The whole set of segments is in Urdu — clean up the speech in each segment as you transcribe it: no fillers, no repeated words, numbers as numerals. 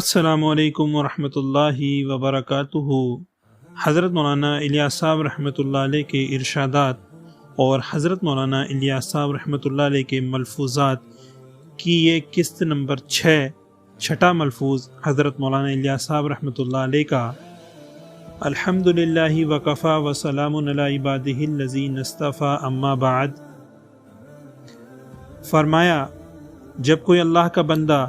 السلام علیکم ورحمۃ اللہ وبرکاتہ۔ حضرت مولانا الیاس صاحب رحمۃ اللہ علیہ کے ارشادات اور حضرت مولانا الیاس صاحب رحمۃ اللہ علیہ کے ملفوظات کی یہ قسط نمبر 6 ملفوظ حضرت مولانا الیاس صاحب رحمۃ اللہ علیہ کا۔ الحمدللہ وکفا وسلام علی عبادہ الذین اصطفیٰ اما بعد۔ فرمایا، جب کوئی اللہ کا بندہ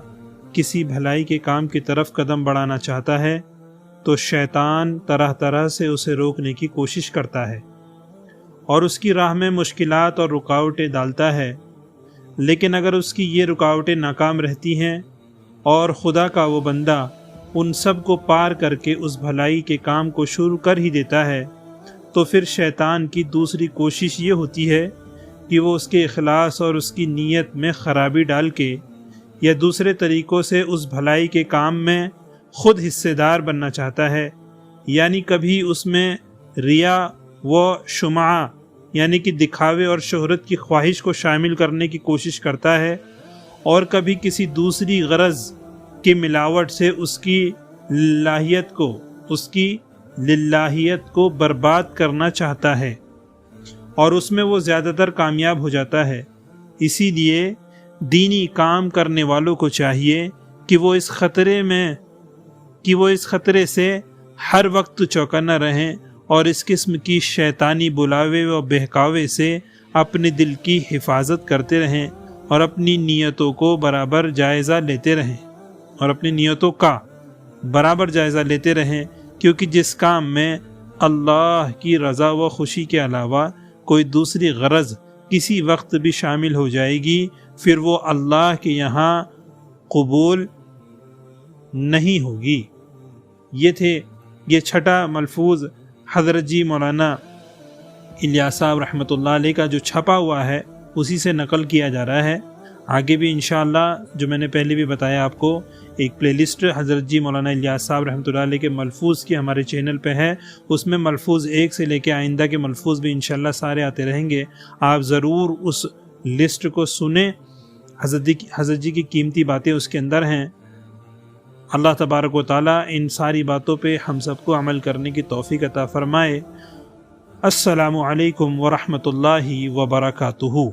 کسی بھلائی کے کام کی طرف قدم بڑھانا چاہتا ہے تو شیطان طرح طرح سے اسے روکنے کی کوشش کرتا ہے اور اس کی راہ میں مشکلات اور رکاوٹیں ڈالتا ہے، لیکن اگر اس کی یہ رکاوٹیں ناکام رہتی ہیں اور خدا کا وہ بندہ ان سب کو پار کر کے اس بھلائی کے کام کو شروع کر ہی دیتا ہے تو پھر شیطان کی دوسری کوشش یہ ہوتی ہے کہ وہ اس کے اخلاص اور اس کی نیت میں خرابی ڈال کے یا دوسرے طریقوں سے اس بھلائی کے کام میں خود حصے دار بننا چاہتا ہے، یعنی کبھی اس میں ریا و شمعہ یعنی کہ دکھاوے اور شہرت کی خواہش کو شامل کرنے کی کوشش کرتا ہے، اور کبھی کسی دوسری غرض کی ملاوٹ سے اس کی للہیت کو برباد کرنا چاہتا ہے، اور اس میں وہ زیادہ تر کامیاب ہو جاتا ہے۔ اسی لیے دینی کام کرنے والوں کو چاہیے کہ وہ اس خطرے سے ہر وقت چوکنا رہیں اور اس قسم کی شیطانی بلاوے و بہکاوے سے اپنے دل کی حفاظت کرتے رہیں اور اپنی نیتوں کا برابر جائزہ لیتے رہیں، کیونکہ جس کام میں اللہ کی رضا و خوشی کے علاوہ کوئی دوسری غرض کسی وقت بھی شامل ہو جائے گی پھر وہ اللہ کے یہاں قبول نہیں ہوگی۔ یہ 6 ملفوظ حضرت جی مولانا الیاس صاحب رحمۃ اللہ علیہ کا جو چھپا ہوا ہے اسی سے نقل کیا جا رہا ہے۔ آگے بھی انشاءاللہ جو میں نے پہلے بھی بتایا آپ کو، ایک پلے لسٹ حضرت جی مولانا الیاس صاحب رحمۃ اللہ علیہ کے ملفوظ کی ہمارے چینل پہ ہے، اس میں ملفوظ 1 سے لے کے آئندہ کے ملفوظ بھی انشاءاللہ سارے آتے رہیں گے۔ آپ ضرور اس لسٹ کو سنیں، حضرت جی کی قیمتی باتیں اس کے اندر ہیں۔ اللہ تبارک و تعالیٰ ان ساری باتوں پہ ہم سب کو عمل کرنے کی توفیق عطا فرمائے۔ السلام علیکم ورحمۃ اللہ وبرکاتہ۔